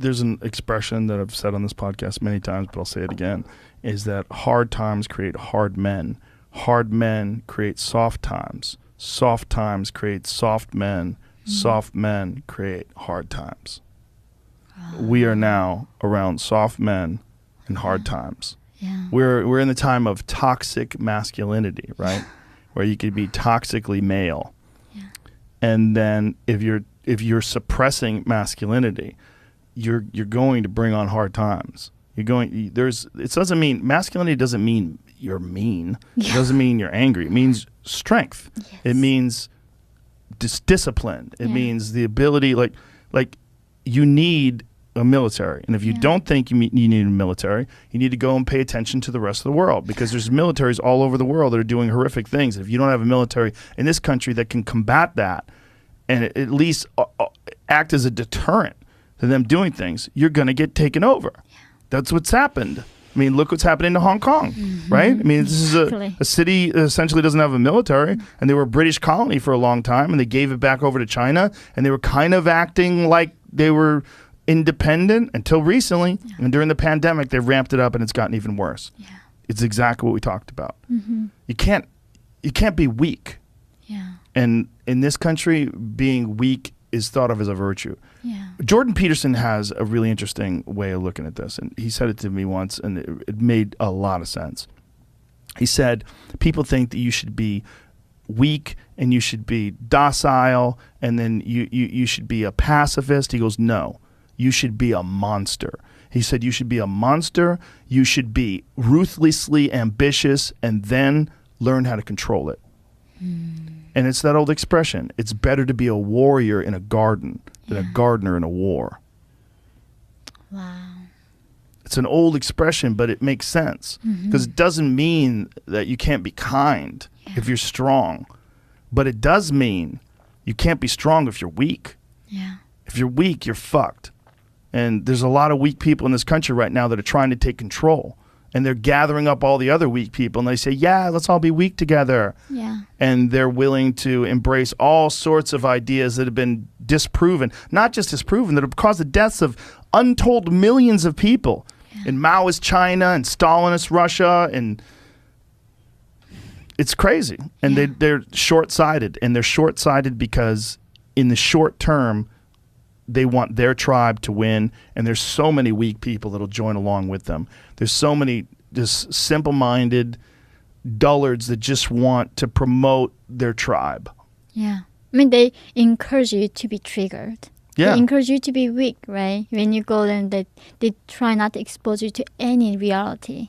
there's an expression that I've said on this podcast many times, but I'll say it again, is that hard times create hard men. Hard men create soft times. Soft times create soft men. Soft men create hard times. We are now around soft men and hard times. Yeah. We're in the time of toxic masculinity, right? Where you could be toxically male. Yeah. And then if you're suppressing masculinity, you're going to bring on hard times. It doesn't mean masculinity doesn't mean you're mean. Yeah. It doesn't mean you're angry. It means strength. Yes. It means discipline. It means the ability, like you need a military. And if you don't think you need a military, you need to go and pay attention to the rest of the world, because there's militaries all over the world that are doing horrific things. If you don't have a military in this country that can combat that and at least act as a deterrent to them doing things, you're going to get taken over. Yeah. That's what's happened. I mean, look what's happening to Hong Kong, right? I mean, this is a city that essentially doesn't have a military, and they were a British colony for a long time, and they gave it back over to China, and they were kind of acting like they were independent until recently. Yeah. And during the pandemic, they ramped it up, and it's gotten even worse. Yeah. It's exactly what we talked about. Mm-hmm. You can't be weak. Yeah. And in this country, being weak is thought of as a virtue. Yeah. Jordan Peterson has a really interesting way of looking at this, and he said it to me once, and it made a lot of sense. He said, people think that you should be weak and you should be docile, and then you should be a pacifist. He goes, no, you should be a monster. He said you should be a monster, you should be ruthlessly ambitious, and then learn how to control it. And it's that old expression, it's better to be a warrior in a garden than a gardener in a war. Wow. It's an old expression, but it makes sense, because it doesn't mean that you can't be kind if you're strong, but it does mean you can't be strong if you're weak. Yeah. If you're weak, you're fucked. And there's a lot of weak people in this country right now that are trying to take control. And they're gathering up all the other weak people, and they say, yeah, let's all be weak together. Yeah. And they're willing to embrace all sorts of ideas that have been disproven, not just disproven, that have caused the deaths of untold millions of people in Maoist China and Stalinist Russia. And it's crazy. And they're short-sighted. And they're short-sighted because in the short term, they want their tribe to win, and there's so many weak people that'll join along with them. There's so many just simple-minded dullards that just want to promote their tribe. Yeah. I mean, they encourage you to be triggered. Yeah. They encourage you to be weak, right? When you go, then they try not to expose you to any reality.